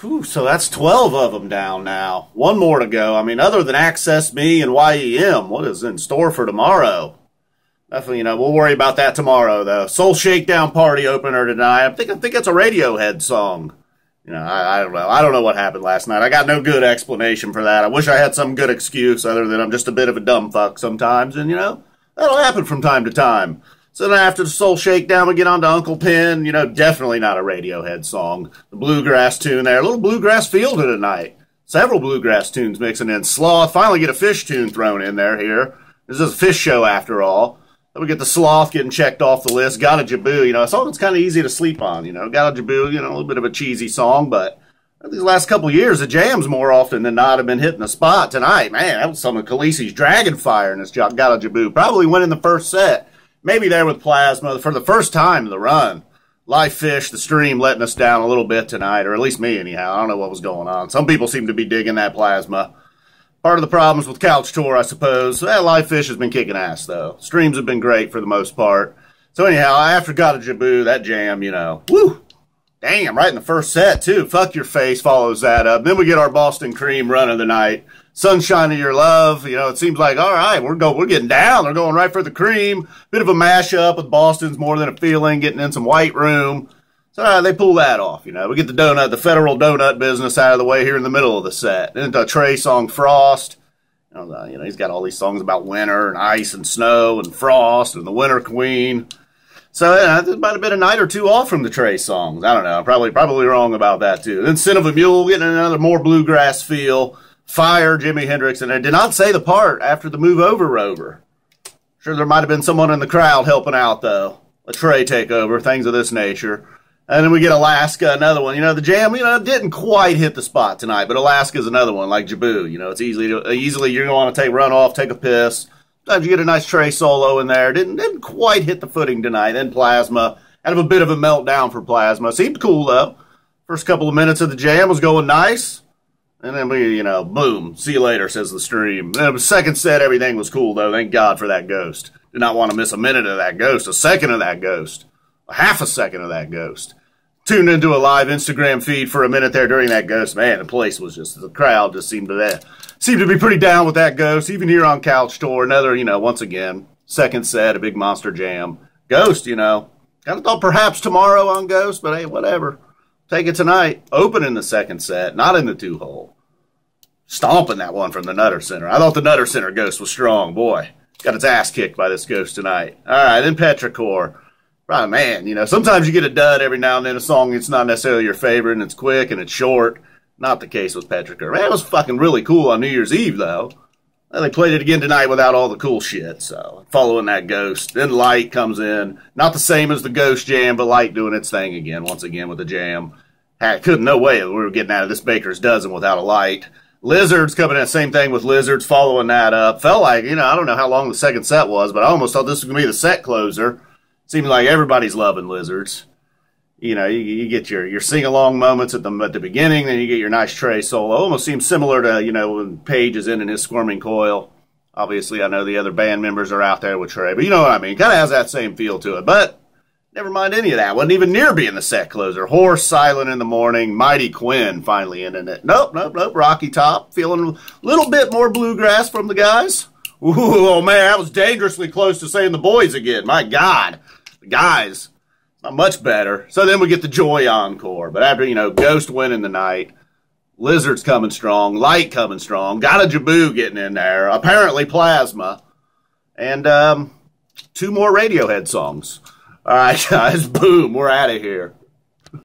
Whew, so that's 12 of them down now. One more to go. I mean, other than Access Me and YEM, what is in store for tomorrow? Definitely, we'll worry about that tomorrow, though. Soul Shakedown party opener tonight. I think it's a Radiohead song. I don't know. I don't know what happened last night. I got no good explanation for that. I wish I had some good excuse other than I'm just a bit of a dumb fuck sometimes, and, that'll happen from time to time. So then after the Soul Shakedown, we get on to Uncle Pen. Definitely not a Radiohead song. The bluegrass tune there. A little bluegrass feel to tonight. Several bluegrass tunes mixing in. Sloth. Finally get a Phish tune thrown in there here. This is a Phish show after all. Then we get the Sloth getting checked off the list. Got a Jibboo. A song that's kind of easy to sleep on. Got a Jibboo. A little bit of a cheesy song, but these last couple of years, the jams more often than not have been hitting the spot. Tonight, man, that was some of Khaleesi's Dragon Fire in this Got a Jibboo. Probably winning the first set. Maybe there with Plasma for the first time in the run. Live Phish, the stream letting us down a little bit tonight, or at least me anyhow. I don't know what was going on. Some people seem to be digging that Plasma. Part of the problems with Couch Tour, I suppose. Live Phish has been kicking ass, though. Streams have been great for the most part. So anyhow, after Got a Jibboo, that jam, woo! Damn, right in the first set, too. Fuck Your Face follows that up. Then we get our Boston Cream run of the night. Sunshine of Your Love. It seems like, all right, we're getting down. They're going right for the cream. Bit of a mashup with Boston's More Than a Feeling, getting in some White Room. So they pull that off, We get the federal donut business out of the way here in the middle of the set. Then the Trey song, Frost. He's got all these songs about winter and ice and snow and frost and the Winter Queen. So it might have been a night or two off from the Trey songs. I don't know. I'm probably wrong about that, too. Then Sin of a Mule, getting another more bluegrass feel. Fire, Jimi Hendrix, and I did not say the part after the Move Over Rover. Sure, there might have been someone in the crowd helping out, though. A Trey takeover, things of this nature. And then we get Alaska, another one. The jam, didn't quite hit the spot tonight, but Alaska's another one, like Jibboo. It's easily you're going to want to run off, take a piss. Sometimes you get a nice Trey solo in there. Didn't quite hit the footing tonight. Then Plasma, kind of a bit of a meltdown for Plasma. Seemed cool, though. First couple of minutes of the jam was going nice. And then we, boom, see you later, says the stream. Then the second set, everything was cool, though. Thank God for that Ghost. Did not want to miss a minute of that Ghost, a second of that Ghost, a half a second of that Ghost. Tuned into a live Instagram feed for a minute there during that Ghost. Man, the place was the crowd just seemed to be pretty down with that Ghost. Even here on Couch Tour, another, once again, second set, a big monster jam. Ghost, kind of thought perhaps tomorrow on Ghost, but hey, whatever. Take it tonight. Opening the second set, not in the two-hole. Stomping that one from the Nutter Center. I thought the Nutter Center Ghost was strong. Boy, got its ass kicked by this Ghost tonight. All right, then Petrichor. Right, man, sometimes you get a dud every now and then, a song that's not necessarily your favorite, and it's quick and it's short. Not the case with Petrichor. Man, it was fucking really cool on New Year's Eve, though. Well, they played it again tonight without all the cool shit, so following that Ghost. Then Light comes in. Not the same as the Ghost jam, but Light doing its thing again, once again with the jam. No way we were getting out of this Baker's Dozen without a Light. Lizards coming in, same thing with Lizards, following that up. Felt like, I don't know how long the second set was, but I almost thought this was going to be the set closer. Seems like everybody's loving Lizards. You get your sing-along moments at the beginning, then you get your nice Trey solo. Almost seems similar to, when Page is in his Squirming Coil. Obviously, I know the other band members are out there with Trey, but you know what I mean. Kind of has that same feel to it, but never mind any of that. Wasn't even near being the set closer. Hoarse, Silent in the Morning, Mighty Quinn finally ending it. Nope. Rocky Top, feeling a little bit more bluegrass from the guys. Ooh, oh man, that was dangerously close to saying the boys again. My God. The guys. Not much better. So then we get the Joy Encore. But after, Ghost winning the night, Lizards coming strong, Light coming strong, got a Jibboo getting in there, apparently Plasma, and 2 more Radiohead songs. All right, guys, boom, we're out of here.